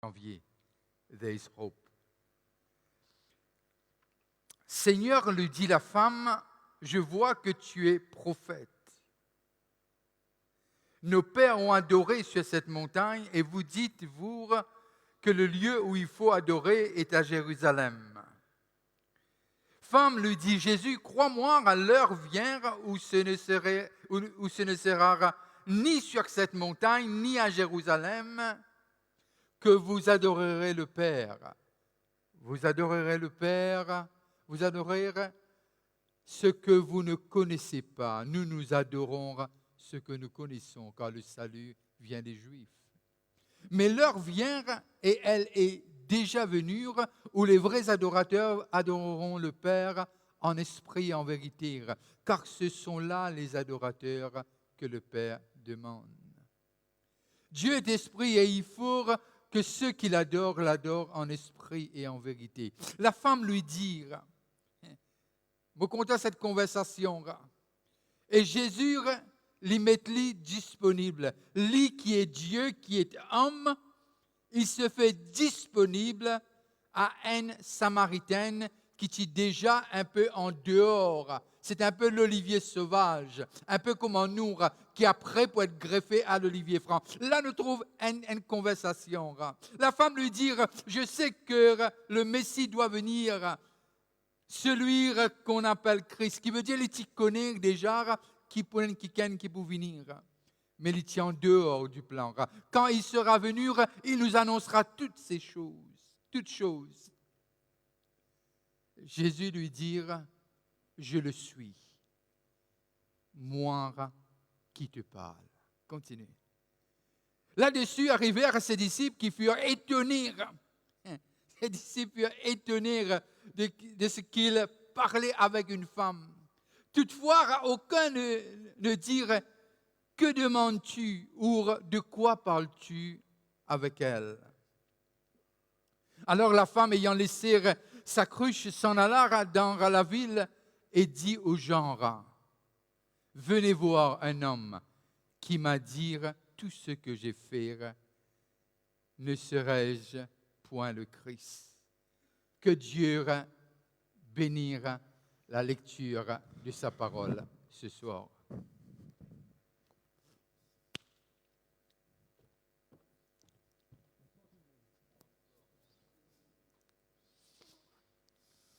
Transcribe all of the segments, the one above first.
janvier. There is hope. Seigneur, lui dit la femme, je vois que tu es prophète. Nos pères ont adoré sur cette montagne et vous dites, vous, que le lieu où il faut adorer est à Jérusalem. Femme, lui dit Jésus, crois-moi, à l'heure vient où ce ne sera ni sur cette montagne, ni à Jérusalem, que vous adorerez le Père. Vous adorerez le Père, vous adorerez ce que vous ne connaissez pas. Nous adorons ce que nous connaissons, car le salut vient des Juifs. Mais l'heure vient, et elle est déjà venue, où les vrais adorateurs adoreront le Père en esprit et en vérité, car ce sont là les adorateurs que le Père demande. Dieu est esprit et il faut que ceux qui l'adorent en esprit et en vérité. La femme lui dit, me content cette conversation, et Jésus lui met disponible. Lui qui est Dieu, qui est homme, il se fait disponible à une Samaritaine qui est déjà un peu en dehors. C'est un peu l'olivier sauvage, un peu comme en nous, qui est prêt pour être greffé à l'olivier franc. Là, nous trouvons une conversation. La femme lui dit, je sais que le Messie doit venir, celui qu'on appelle Christ, qui veut dire qu'il connaît déjà, qui peut venir. Mais il tient en dehors du plan. Quand il sera venu, il nous annoncera toutes ces choses. Toutes choses. Jésus lui dit, je le suis. Moi qui te parle. Continue. Là-dessus arrivèrent ses disciples qui furent étonnés. Ses disciples furent étonnés de ce qu'il parlait avec une femme. Toutefois, aucun ne dirait que demandes-tu ou de quoi parles-tu avec elle? Alors la femme, ayant laissé sa cruche, s'en alla dans la ville et dit aux gens, venez voir un homme qui m'a dit tout ce que j'ai fait. Ne serais-je point le Christ? Que Dieu bénisse la lecture de sa parole ce soir.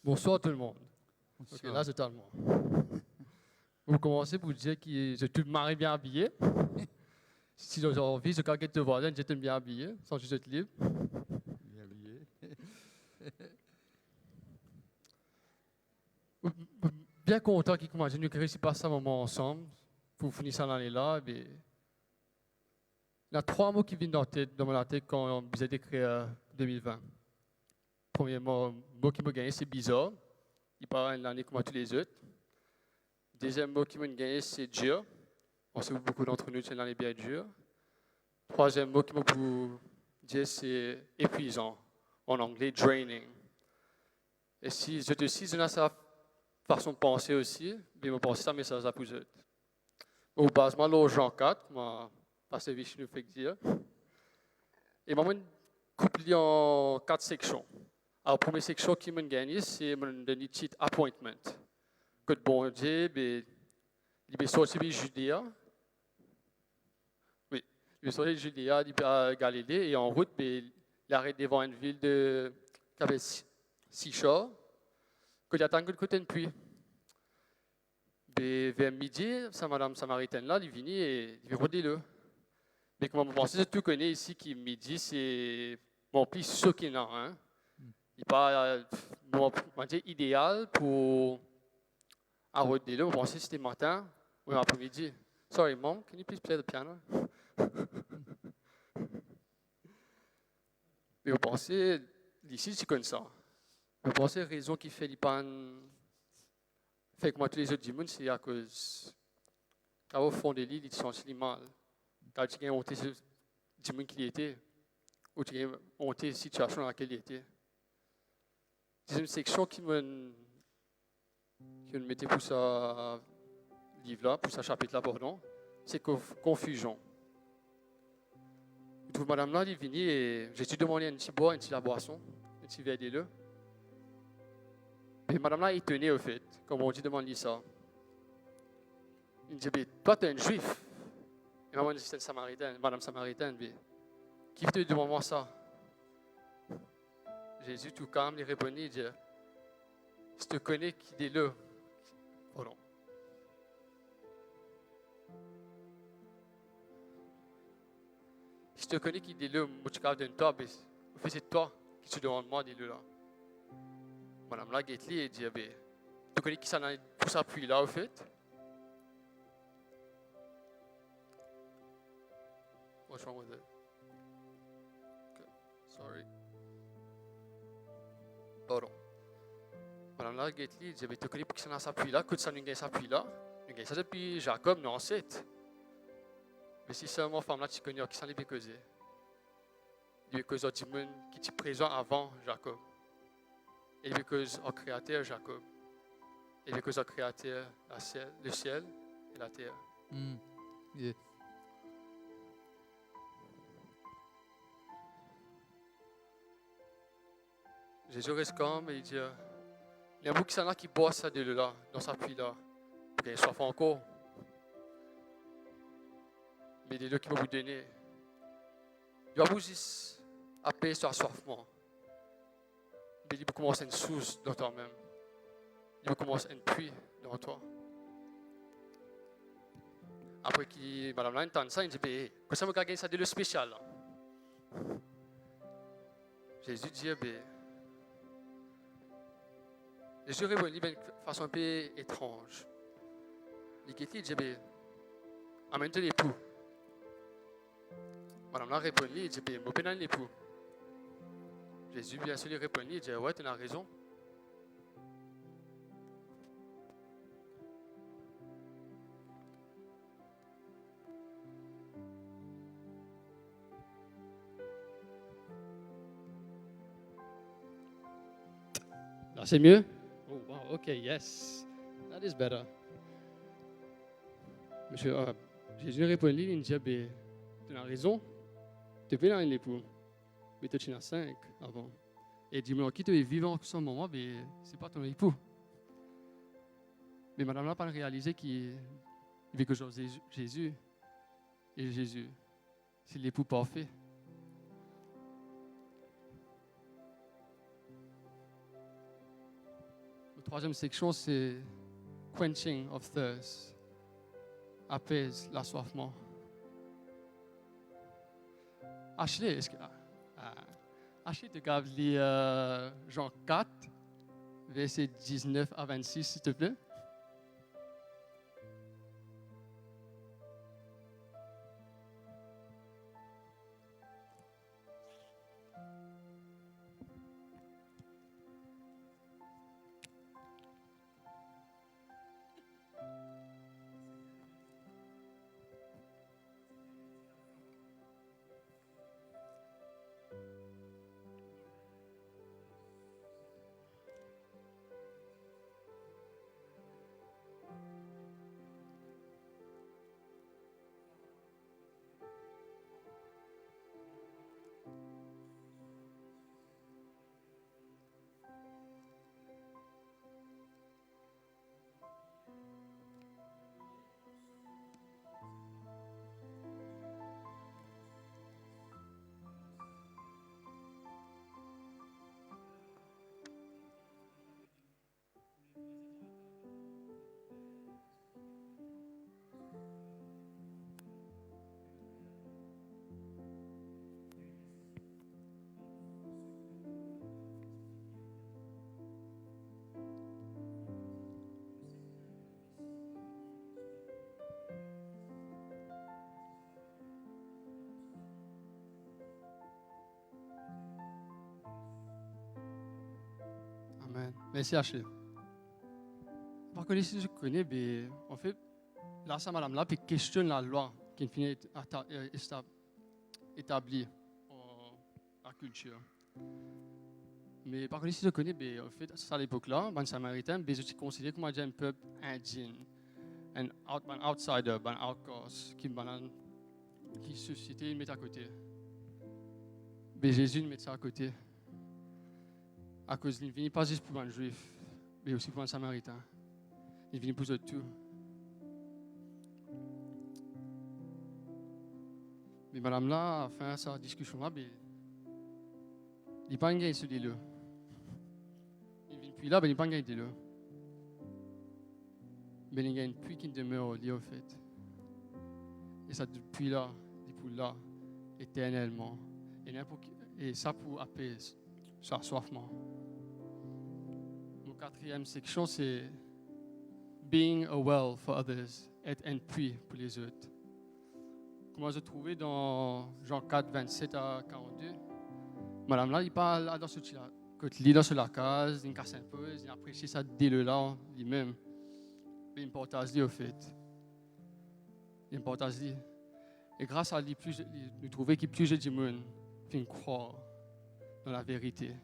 Bonsoir tout le monde. Ok, là c'est tout le monde. Vous commencez pour dire que je suis marié bien habillé. Si j'ai envie, je vais te voir, j'étais bien habillé, sans juste être libre. Bien habillé. Bien content qu'il commence. Nous réussi à passer un moment ensemble pour finir cette année-là. Il y a 3 mots qui viennent dans ma tête quand on vous a décrit 2020. Premier mot qui m'a gagné, c'est bizarre. Il part une année comme tous les autres. Deuxième mot qui m'a gagné, c'est dur. On sait que beaucoup d'entre nous, c'est une année bien dure. Troisième mot qui m'a dire, c'est épuisant. En anglais, draining. Et si je te dis, je n'ai sa façon de penser aussi, mais je pense ça, mais ça pour eux. Au basement, là, Jean 4, moi, pasteur Vishnu fait dire. Et moi, je couple en 4 sections. Alors, la première section qui m'a gagné, c'est mon petit appointment. Que bon Dieu, il est sorti de Judée. Oui, il est sorti de Judée, à Galilée, et en route, il arrête devant une ville qui avait 6 chars, que il attend de côté de pluie. Vers midi, sa madame samaritaine là, il vient et il rôder là. Mais comme on pense, que tout connaît ici qui midi, c'est mon plus choquant, hein. Il pas idéal pour arrêter là. On pensait que c'était matin ou après-midi. Sorry, mom, can you please play the piano? Mais vous pensez, ici, c'est comme ça. Vous pensez, la raison qui fait l'IPAN, fait que moi, tous les autres dimanches, c'est à cause, quand au fond des lits, ils sont si mal. Quand tu as honte ce dimanche qu'il était, ou tu as honte la situation dans laquelle il était. Deuxième section qui me mettait pour ce livre-là, pour ce chapitre-là, pardon, c'est confusion. Je trouve madame là, elle est venue et j'ai demandé un petit bois, un petit la boisson, un petit verre de l'eau. Et madame là, elle tenait au fait, comme on dit demande ça. Il me dit, mais toi, tu es un juif. Et maman dit, c'est une samaritaine, madame samaritaine. Mais qui te demande moi ça? Jésus, tout calme, il répondit, il dit, je te connais qui est là. Oh non. Je te connais qui est là, moi tu capable d'un toi, mais en fait, c'est toi qui te demande moi d'être là. Madame la Gately, elle dit, tu connais qui ça pour s'appuyer là, au fait? What's wrong with it? Okay. Sorry. Pardon. Madame la Gately, elle dit, tu connais pour qui ça s'appuie là? Que ça nous gagne s'appuie là? Nous gagne ça depuis Jacob, non, c'est. Mais si seulement femme là, tu connais qui s'en est causé. Il y a cause du monde qui était présent avant Jacob. Et il y a cause au créateur Jacob. Et il y a cause au créateur le ciel et la terre. Yeah. Jésus reste comme et il dit, il y a beaucoup qui sont là qui boivent ça de là, dans sa pluie là, pour qu'il soit encore. Mais des deux qui vont vous donner, il va vous juste appeler sur assoiffement. Mais il va commencer une source dans toi-même. Il va commencer une puits dans toi. Après que madame là entend ça, il dit, mais que ça me gagne ça de le spécial là. Jésus dit, Jésus répondit d'une façon un peu étrange. Il dit, amène-toi l'époux. Madame là répondit, il dit, je vais dans l'époux. Jésus bien sûr lui répondit, il dit, ouais, tu as raison. Là, c'est mieux? Oh, wow, ok, yes. That is better. Monsieur, Jésus répondit, il dit, tu as raison. Tu peux dans l'époux. Mais tu en as 5 avant. Et dis-moi, qui te est vivant en ce moment, mais ce n'est pas ton époux. Mais madame n'a pas réalisé qu'il veut que Jésus. Et Jésus, c'est l'époux parfait. La troisième section, c'est quenching of thirst. Apaise l'assoiffement. Ashley, est-ce que Ashley te garde les Jean 4, versets 19 à 26, s'il te plaît? Amen. Merci Ashley. Par contre, si je connais, en fait, là, ça madame là, puis questionne la loi qui finit établie en la culture. Mais par contre, si je connais, en fait, à l'époque là, les Samaritains, je suis considéré comme un peuple indien, un outsider, un outcast, qui société met à côté. Mais Jésus met ça à côté. À cause qu'il ne vient pas juste pour un juif, mais aussi pour un samaritain. Il vient pour eux tout. Mais madame là, à fin de sa discussion là, il n'a pas gagné ce délai. Il vient puis là, il n'a pas gagné de délai. Mais il y a une pluie qui demeure au lit au fait. Et ça depuis là, depuis là, éternellement. Et ça pour apaiser sa soifement. Mon quatrième section, c'est being a well for others, être un puits pour les autres. Comment je trouvais dans Jean 4, 27 à 42. Madame là, il parle dans ce là, quand il lit dans la case, il casse un peu, il apprécie ça dès le là, lui-même. Mais il partage lui au fait. Il partage lui. Et grâce à lui, nous trouvons qu'il plus de monde qui croire dans la vérité.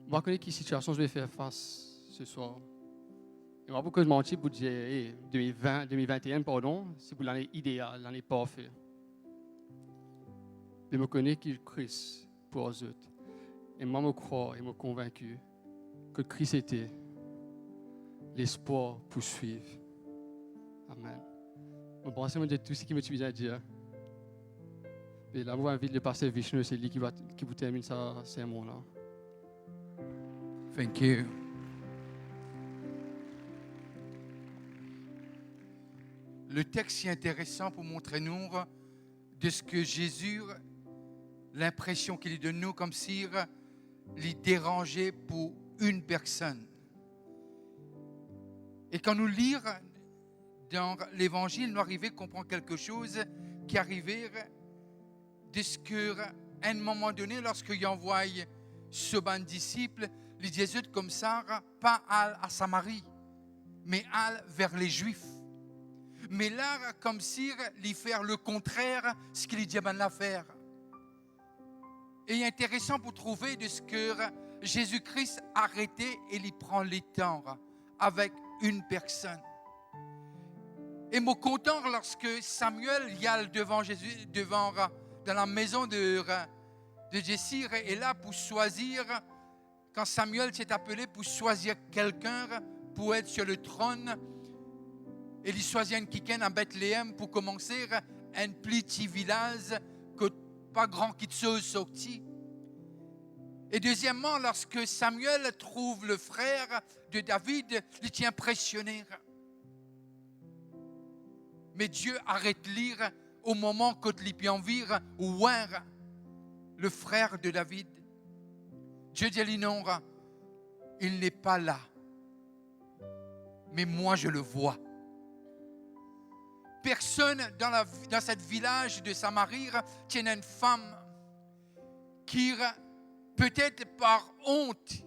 Moi, je connais quelle situation je vais faire face ce soir. Il n'y a pas beaucoup de mentir pour dire 2021, pardon, c'est pour l'année idéale, l'année parfaite. Mais je connais qu'il Christ pour eux autres. Et moi, je crois et je suis convaincu que Christ était l'espoir pour suivre. Amen. Je pense que tout ce qui me tue à dire. Et là, je vous invite le pasteur Vishnu, c'est lui qui vous termine ce sermon-là. Thank you. Le texte est intéressant pour montrer nous de ce que Jésus, l'impression qu'il donne nous comme s'il dérangeait pour une personne. Et quand nous lisons dans l'Évangile, nous arrivons à comprendre quelque chose qui arrivait de ce qu'à un moment donné, lorsqu'il envoie ce ban disciple, les Jésus comme ça, pas à Samarie, mais vers les Juifs. Mais là, comme si il faire le contraire, ce qu'il dit à faire. Et il est intéressant pour trouver de ce que Jésus-Christ arrêtait et il prend les temps avec une personne. Et me content lorsque Samuel y a devant Jésus, dans la maison de Jessé, est là pour choisir, quand Samuel s'est appelé pour choisir quelqu'un pour être sur le trône. Et il choisit un kiken à Bethléem pour commencer un petit village que pas grand qui se sorti. Et deuxièmement, lorsque Samuel trouve le frère de David, il est impressionné. Mais Dieu arrête de lire au moment que il peut en vire ou le frère de David. Dieu dit non, il n'est pas là. Mais moi je le vois. Personne dans ce village de Samarie tient une femme qui, peut-être par honte,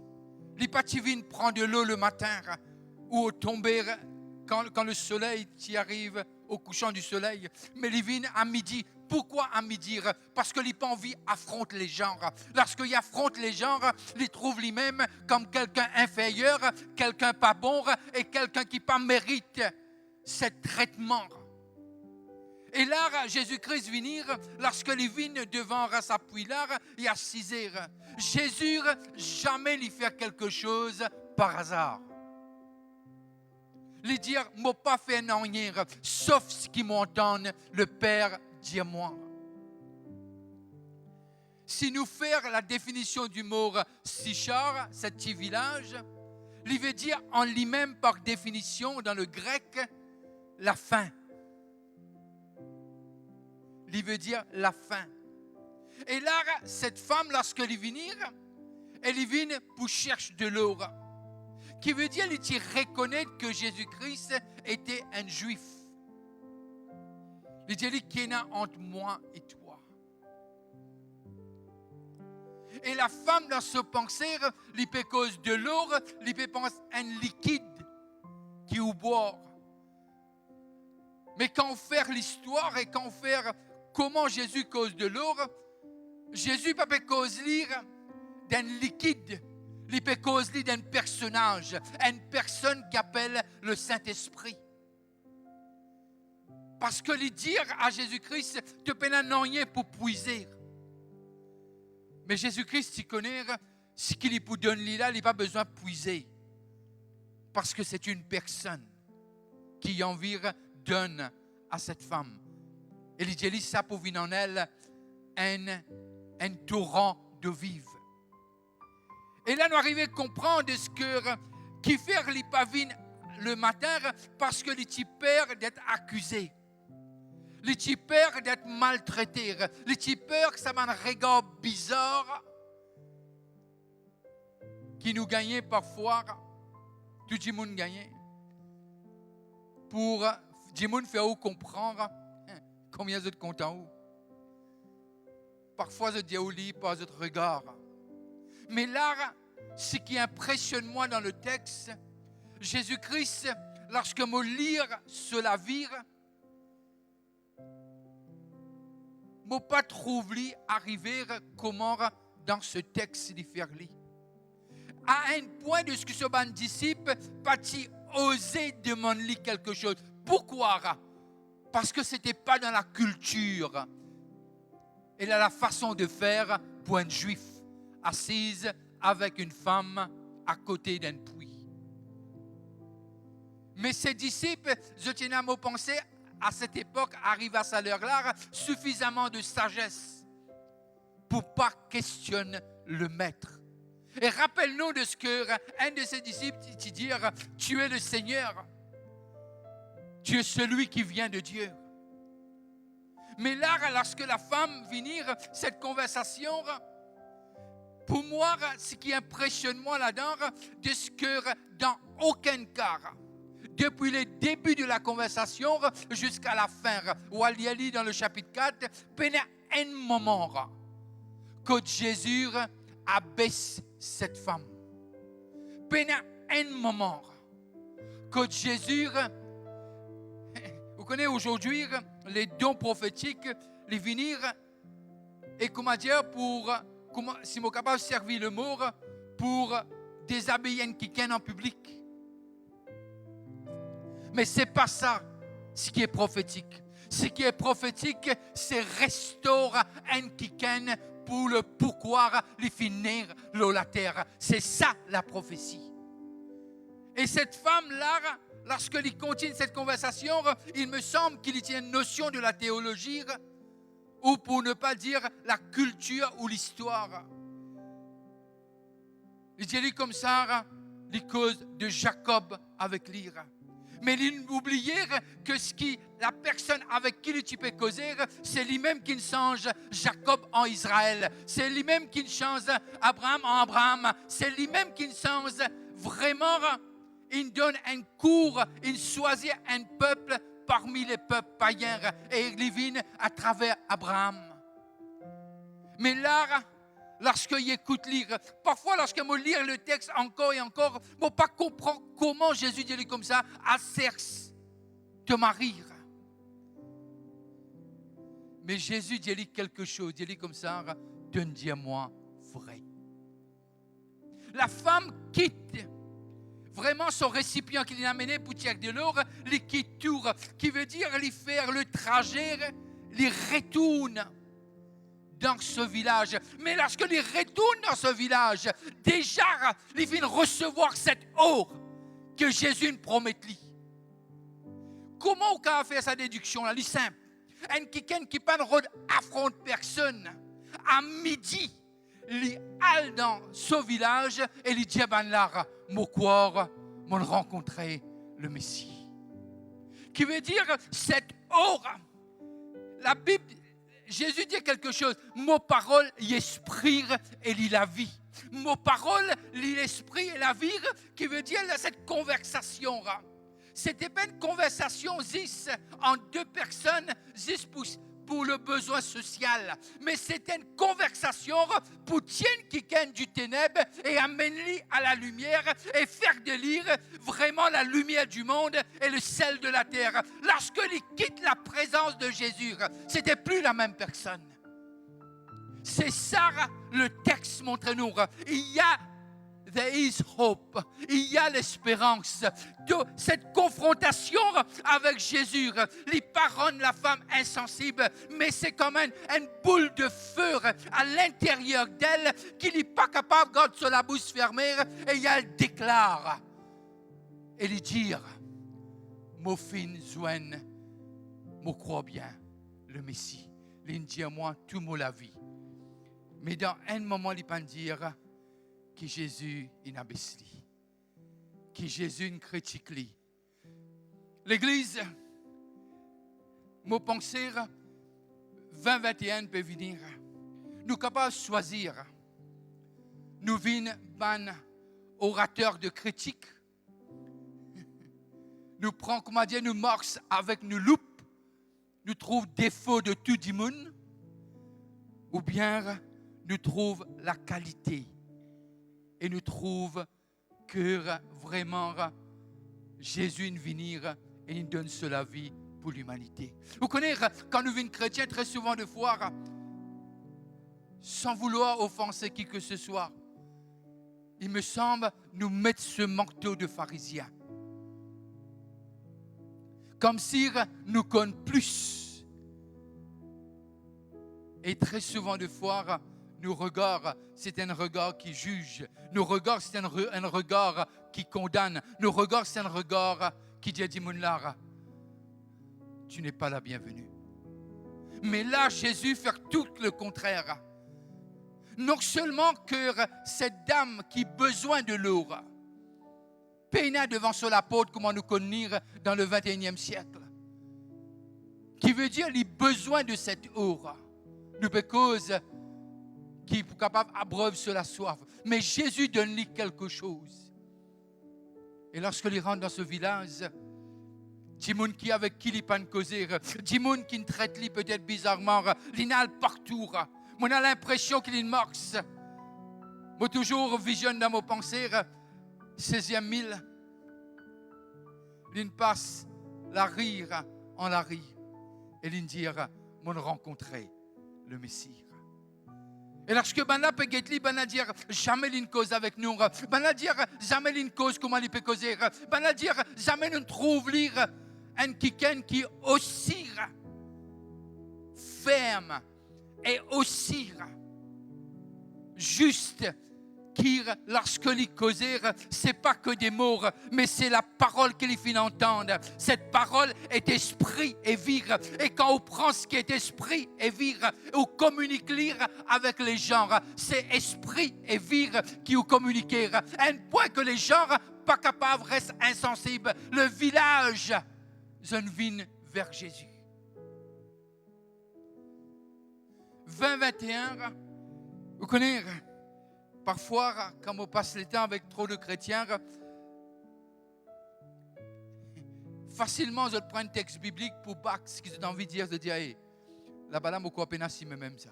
les pativines prend de l'eau le matin ou au tomber quand le soleil y arrive au couchant du soleil, mais les vient à midi. Pourquoi à midi? Parce que les pas envie affronte les gens. Lorsqu'il affronte les gens, il trouve lui-même comme quelqu'un inférieur, quelqu'un pas bon et quelqu'un qui pas mérite ce traitement. Et là, Jésus-Christ venir, lorsqu'il vient devant sa puits-là, il y a 6 heures. Jésus, jamais lui fait quelque chose par hasard. Lui dire, je n'ai pas fait rien, sauf ce qui m'entend, le Père dit à moi. Si nous faisons la définition du mot Sichar, ce petit village, il veut dire en lui-même, par définition, dans le grec, la faim. Il veut dire la faim. Et là, cette femme, lorsqu'elle vient, elle vient pour chercher de l'eau. Qui veut dire qu'il reconnaît que Jésus-Christ était un juif. Il dit qu'il y a entre moi et toi. Et la femme, dans ce pensée, il peut cause de l'eau, il peut penser un liquide qui ou boire. Mais quand on fait l'histoire et quand on fait comment Jésus cause de l'eau, Jésus peut pas cause lire d'un liquide, il peut cause lire d'un personnage, une personne qui appelle le Saint-Esprit. Parce que lui dire à Jésus-Christ, tu n'as rien pour puiser. Mais Jésus-Christ, il connaît ce qu'il lui donne là, il n'a pas besoin de puiser. Parce que c'est une personne qui envie donne à cette femme. Et il dit ça pour venir en elle un torrent de vive. Et là, nous arrivons à comprendre ce que qui fait l'ipavine le matin parce que les peur d'être accusé. Les peur d'être maltraité. Les peur que ça va un regard bizarre qui nous gagnait parfois. Tout le monde gagnait. Pour tout le monde faire comprendre combien vous êtes contents. Parfois, je dis au lit par votre regard. Mais là, ce qui impressionne moi dans le texte, Jésus-Christ, lorsque je lis cela vire, je ne pas trouvé arriver comment dans ce texte de faire lire. À un point de ce que ce ban disciple pas-il osé demander quelque chose. Pourquoi? Parce que ce n'était pas dans la culture et dans la façon de faire pour un juif assise avec une femme à côté d'un puits. Mais ces disciples, je tiens à me penser, à cette époque, arrivent à cette heure-là, suffisamment de sagesse pour ne pas questionner le maître. Et rappelle-nous de ce qu'un de ses disciples dit, tu es le Seigneur, tu es celui qui vient de Dieu. Mais là, lorsque la femme finit cette conversation, pour moi, ce qui impressionne moi là-dedans, de ce que dans aucun cas, depuis le début de la conversation jusqu'à la fin, où elle y a dit dans le chapitre 4, pendant un moment, que Jésus abaisse cette femme. Pendant un moment, que Jésus, vous connaissez aujourd'hui les dons prophétiques, les venir, et comment dire, pour, si je suis capable de servir le mot, pour déshabiller quelqu'un en public. Mais ce n'est pas ça ce qui est prophétique. Ce qui est prophétique, c'est restaurer un quelqu'un pour le pourquoi les finir la terre. C'est ça la prophétie. Et cette femme-là, lorsqu'il continue cette conversation, il me semble qu'il y a une notion de la théologie, ou pour ne pas dire la culture ou l'histoire. Il dit comme ça, les causes de Jacob avec l'Ira. Mais il oubliait que la personne avec qui tu peux causer, c'est lui-même qui change Jacob en Israël. C'est lui-même qui change Abraham en Abraham. C'est lui-même qui change vraiment. Il donne un cours, il choisit un peuple parmi les peuples païens et il vient à travers Abraham. Mais là, lorsqu'il écoute lire, parfois lorsqu'il me lit le texte encore et encore, je ne pas comprendre comment Jésus dit comme ça, à Cerce de Marie. Mais Jésus dit quelque chose, il dit comme ça, dis-moi vrai. La femme quitte vraiment son récipient qu'il a amené pour tirer de l'or, les quitte tour, qui veut dire lui faire le trajet, les retourne dans ce village. Mais lorsqu'il retourne dans ce village, déjà, il vient recevoir cette or que Jésus promet lui. Comment on a fait sa déduction là? C'est simple. Quelqu'un qui pas affronte personne, à midi, il alle dans ce village et il dit ben là, mon croire, mon rencontrer le Messie. Qui veut dire cette or, la Bible. Jésus dit quelque chose. Mon parole, l'esprit et la vie. Mon parole, l'esprit et la vie, qui veut dire cette conversation. C'était pas une conversation en deux personnes, pour le besoin social. Mais c'était une conversation pour tirer quelqu'un du ténèbre et amener à la lumière et faire de lire vraiment la lumière du monde et le sel de la terre. Lorsqu'il quitte la présence de Jésus, c'était plus la même personne. C'est ça le texte montre-nous. Il y a there is hope. Il y a l'espérance de cette confrontation avec Jésus. Les paroles de la femme insensible, mais c'est comme une boule de feu à l'intérieur d'elle qui n'est pas capable de garder sur la bouche fermée et elle déclare et lui dire mon fin zouen, moi crois bien le Messie. Il dit à moi tout mon la vie. Mais dans un moment, il peut dire que Jésus est abaissé, que Jésus est critique. L'Église, mon pensée, 2021 peut venir. Nous sommes capables de choisir. Nous venons ban orateur de critique. Nous prenons, comment dire, nous marquons avec nos loupes. Nous trouvons défaut de tout le monde. Ou bien nous trouvons la qualité. Et nous trouvons que vraiment Jésus est venu et il donne la vie pour l'humanité. Vous connaissez, quand nous venons chrétiens, très souvent de fois, sans vouloir offenser qui que ce soit, il me semble nous mettre ce manteau de pharisien. Comme si nous connaissons plus. Et très souvent de fois, nos regards, c'est un regard qui juge. Nos regards, c'est un regard qui condamne. Nos regards, c'est un regard qui dit à Dimounlar, tu n'es pas la bienvenue. Mais là, Jésus fait tout le contraire. Non seulement que cette dame qui a besoin de l'eau, peina devant son apôtre, comment nous connaître dans le 21e siècle, qui veut dire qu'il a besoin de cette eau. Nous peut cause qui est capable d'abreuver sur la soif. Mais Jésus donne-lui quelque chose. Et lorsqu'il rentre dans ce village, Dimoun qui avec qui il peut causer, Dimoun qui traite lui peut-être bizarrement, l'inal partout. Moi, j'ai l'impression qu'il marche. Moi, toujours visionne dans mes pensées, 16e mille. Il passe la rire en la rire. Et il dit, mon rencontré le Messie. Et lorsque Bana peut être Bana dire jamais une cause avec nous, Bana dire jamais une cause comment il peut causer, Bana dire jamais nous trouve lire un quelqu'un qui est aussi ferme et aussi juste qui lorsqu'il cause, c'est pas que des mots, mais c'est la parole qu'il fait entendre. Cette parole est esprit et vire. Et quand on prend ce qui est esprit et vire, on communique avec les gens. C'est esprit et vire qui vous communiquent. À un point que les gens pas capables restent insensibles. Le village vient vers Jésus. 2021, vous connaissez. Parfois, quand on passe le temps avec trop de chrétiens, facilement, je prends un texte biblique pour battre ce que j'ai envie de dire, hey, là-bas, là, je peine si même ça.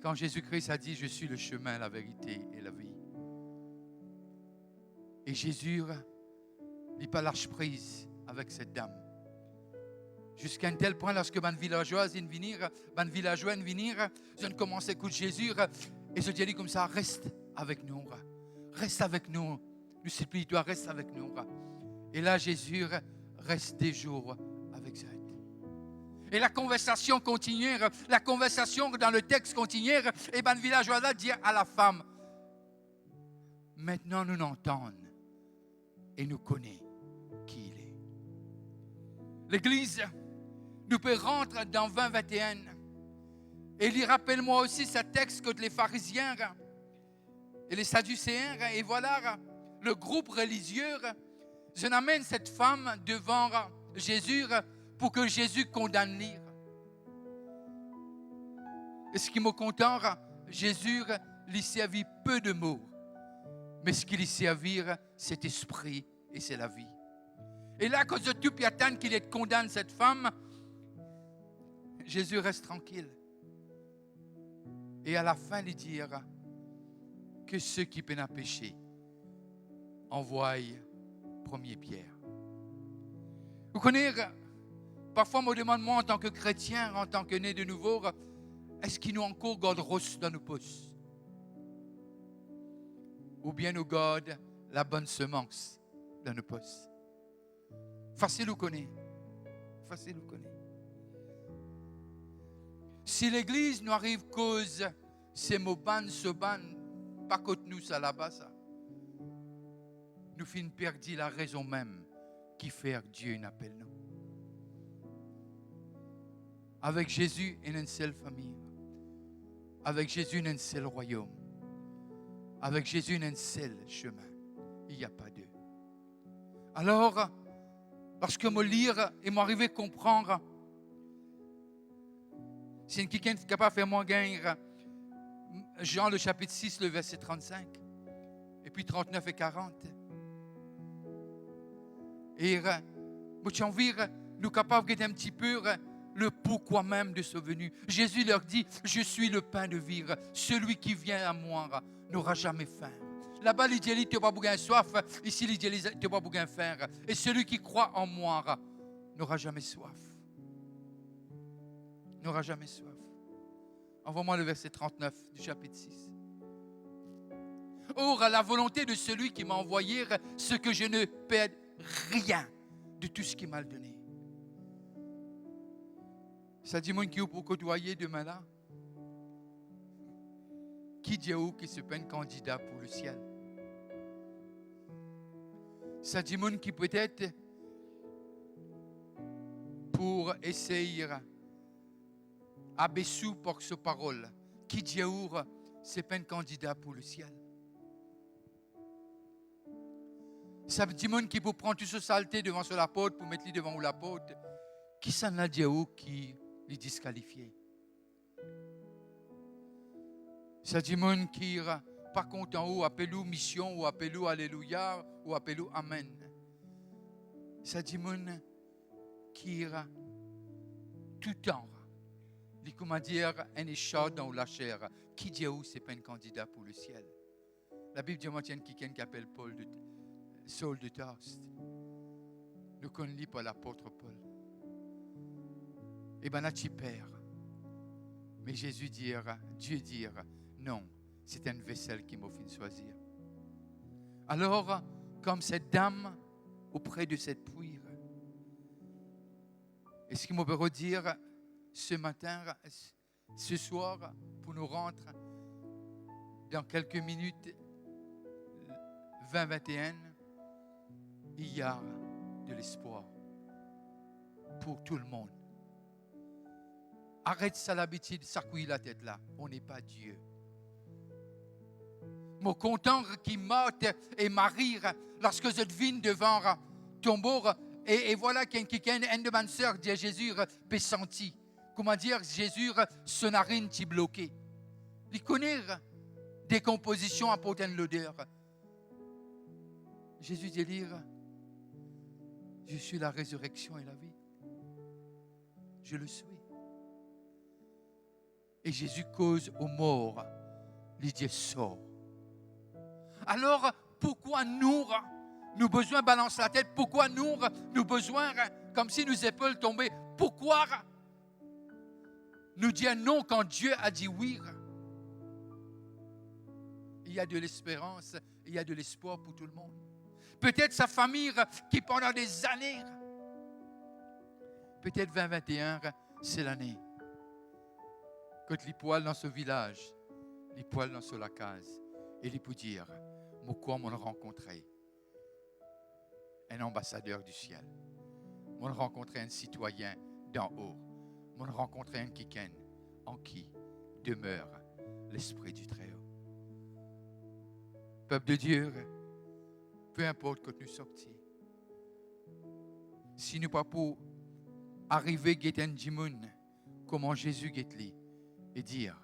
Quand Jésus-Christ a dit, je suis le chemin, la vérité et la vie. Et Jésus n'est pas lâche prise avec cette dame. Jusqu'à un tel point, lorsque ban villageois viennent venir, je ne commence à écouter Jésus. Et je dis comme ça, reste avec nous. Reste avec nous. Le supplie-toi, reste avec nous. Et là, Jésus reste des jours avec elle. Et la conversation continue. La conversation dans le texte continue. Et le villageois là dit à la femme, maintenant nous l'entendons et nous connaissons qui il est. L'Église, nous peut rentrer dans 2021. Et il rappelle-moi aussi ce texte que les pharisiens et les sadducéens, et voilà, le groupe religieux, je n'amène cette femme devant Jésus pour que Jésus condamne l'ire. Et ce qui me content, Jésus lui servit peu de mots, mais ce qui lui servit, c'est esprit et c'est la vie. Et là, quand je tout piatane qu'il est condamné cette femme, Jésus reste tranquille. Et à la fin, il dira que ceux qui peinent à pécher envoient première pierre. Vous connaissez, parfois, on me demande, moi, en tant que chrétien, en tant que né de nouveau, est-ce qu'il nous encore garde rosse dans nos poches? ou bien nous garde la bonne semence dans nos postes. Facile ou connaît. Facile ou connaît. Si l'Église nous arrive cause ces mots ban, ce ban, pas contre nous ça là-bas ça. Nous finissons perdu la raison même qui fait que Dieu n'appelle nous. Avec Jésus, il y a une seule famille. Avec Jésus, il y a un seul royaume. Avec Jésus, il y a un seul chemin. Il n'y a pas deux. Alors, lorsque je lire et m'arrive à comprendre, c'est quelqu'un qui est capable de faire mon gain, Jean le chapitre 6, le verset 35, et puis 39 et 40. Et j'ai envie, nous capables d'être un petit peu le pourquoi même de ce venu. Jésus leur dit, je suis le pain de vie. Celui qui vient à moi n'aura jamais faim. Là-bas, il dit, tu n'as pas besoin de soif. Ici, il dit, tu n'as pas besoin de faim. Et celui qui croit en moi n'aura jamais soif. N'aura jamais soif. Envoie-moi le verset 39 du chapitre 6. Or, la volonté de celui qui m'a envoyé, ce que je ne perds rien de tout ce qu'il m'a donné. Ça dit, mon qui est pour côtoyer demain là? Qui dit où qui se peine candidat pour le ciel? Ça dit, mon qui peut-être pour essayer abaissou pour ce parole. Qui dit où c'est peine candidat pour le ciel? Ça dit, mon qui peut prendre toute ce saleté devant sur l'apôtre pour mettre lui devant l'apôtre. Qui s'en a dit où qui les disqualifié? Ça dit mon qui pas content ou appelez-vous mission ou appelez-vous alléluia ou appelez-vous amen. Ça dit mon qui tout temps les comment dire un échat dans la chair. Qui dit où c'est pas un candidat pour le ciel? La Bible dit moi tiens quelqu'un qui appelle Saul de Tarse. Nous connaissons pas l'apôtre Paul. Et bien là tu perds. Mais Jésus dira, Dieu dira, non, c'est une vaisselle qui m'a fait choisir. Alors, comme cette dame auprès de cette puits, est-ce qu'il me peut redire ce matin, ce soir, pour nous rendre dans quelques minutes, 20-21, il y a de l'espoir pour tout le monde. Arrête ça l'habitude, s'accouiller la tête là. On n'est pas Dieu. Mon content qui morte et marire lorsque je viens devant tombeau et voilà qu'il y a une de ma soeur dit à Jésus peut sentir. Comment dire Jésus son narine qui bloqué. Il connaît décomposition apportant l'odeur. Jésus dit lire je suis la résurrection et la vie. Je le suis. Et Jésus cause aux morts, il dit sort. Alors, pourquoi nous besoin balancer la tête? Pourquoi nous besoin, comme si nos épaules tombaient? Pourquoi nous dire non quand Dieu a dit oui? Il y a de l'espérance, il y a de l'espoir pour tout le monde. Peut-être sa famille qui pendant des années, peut-être 2021, c'est l'année. Quand les poils dans ce village, les poils dans ce la case, et les pour dire, moi quoi m'en rencontré un ambassadeur du ciel, m'en rencontré un citoyen d'en haut, m'en rencontré un quelqu'un en qui demeure l'esprit du Très-Haut. Peuple de Dieu, peu importe quand nous sortis, si nous pas pour arriver à un dimoun, comment Jésus guette-li, et dire,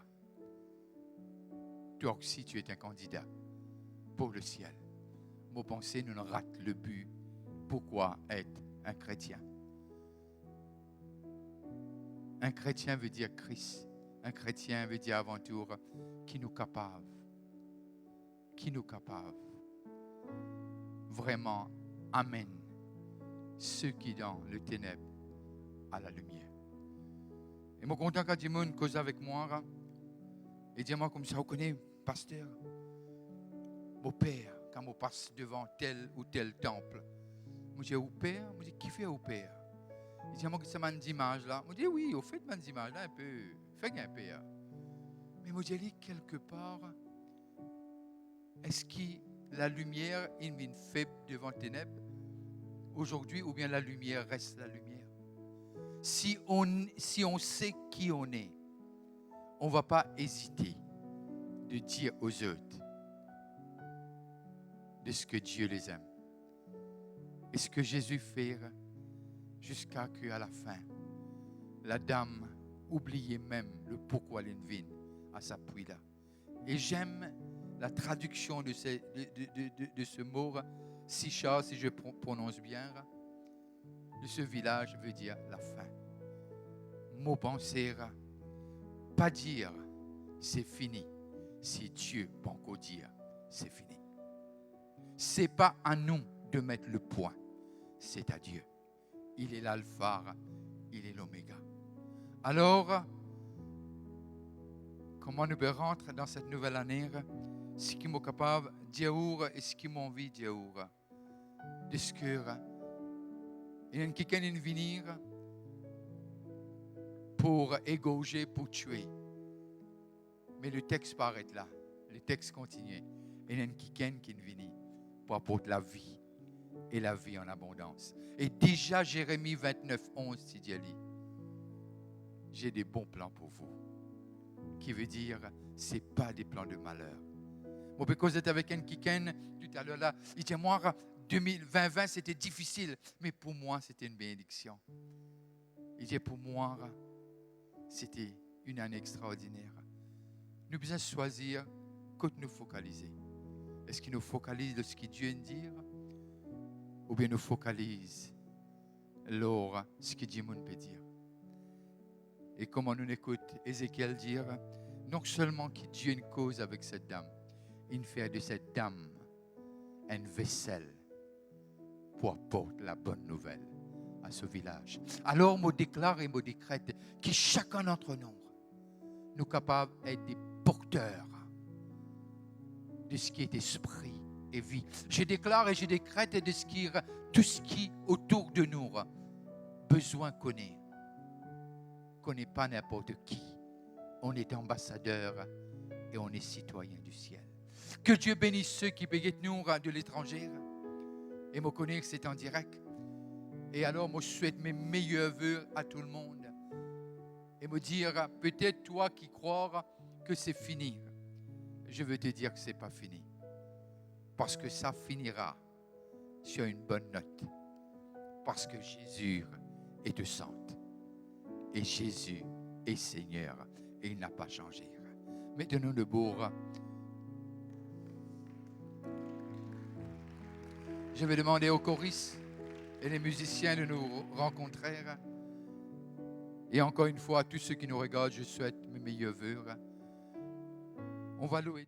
toi aussi tu es un candidat pour le ciel. Mon pensée, nous ne rate le but. Pourquoi être un chrétien? Un chrétien veut dire Christ. Un chrétien veut dire avant tout qui nous capable. Qui nous capable. Vraiment, amen. Ceux qui dans le ténèbre à la lumière. Et moi, content quand Dimon cause avec moi, et dis-moi comme ça, vous connaissez, pasteur, mon père, quand on passe devant tel ou tel temple, je dis, au père, je dis, qui fait au père? Il dit, moi, c'est mon image là. Je dis, oui, au fait, mon image là, un peu, fait un père. Mais je dis, quelque part, est-ce que la lumière est une faible devant les ténèbres aujourd'hui, ou bien la lumière reste la lumière? Si on sait qui on est, on ne va pas hésiter de dire aux autres de ce que Dieu les aime. Et ce que Jésus fait jusqu'à ce qu'à la fin, la dame oubliait même le pourquoi elle vient à sa pluie là. Et j'aime la traduction de ce mot, Sicha, si je prononce bien, de ce village veut dire la fin. Mot penser, pas dire c'est fini, si Dieu peut encore dire c'est fini. C'est pas à nous de mettre le point, c'est à Dieu. Il est l'alpha, il est l'oméga. Alors, comment nous pouvons rentrer dans cette nouvelle année, ce qui m'est capable de dire et ce qui m'a envie de dire, de ce que il y a quelqu'un qui vient venir pour égorger, pour tuer. Mais le texte s'arrête là. Le texte continue. Il y a quelqu'un qui vient pour apporter la vie et la vie en abondance. Et déjà, Jérémie 29, 11, c'est dit, j'ai des bons plans pour vous. Qui veut dire, ce n'est pas des plans de malheur. Moi, parce que j'étais avec un quelqu'un tout à l'heure là, il dit, moi, 2020, c'était difficile, mais pour moi, c'était une bénédiction. Il dit, pour moi, c'était une année extraordinaire. Nous devons choisir que nous focaliser. Est-ce qu'il nous focalise sur ce que Dieu nous dit, ou bien nous focalise sur ce que Dieu peut dire? Et comment nous écoute Ézéchiel dire, non seulement que Dieu a une cause avec cette dame, il fait de cette dame une vaisselle pour apporter la bonne nouvelle à ce village. Alors, je déclare et je décrète que chacun d'entre nous, nous sommes capables d'être des porteurs de ce qui est esprit et vie. Je déclare et je décrète de ce qui, tout ce qui autour de nous besoin connaît. On n'est pas n'importe qui. On est ambassadeur et on est citoyen du ciel. Que Dieu bénisse ceux qui payent nous de l'étranger. Et me connaître, c'est en direct. Et alors, moi, je souhaite mes meilleurs vœux à tout le monde. Et me dire, peut-être toi qui crois que c'est fini. Je veux te dire que ce n'est pas fini. Parce que ça finira sur une bonne note. Parce que Jésus est de sang. Et Jésus est Seigneur. Et il n'a pas changé. Mettons-nous debout. Je vais demander aux choristes et les musiciens de nous rencontrer. Et encore une fois, à tous ceux qui nous regardent, je souhaite mes meilleurs vœux. On va louer.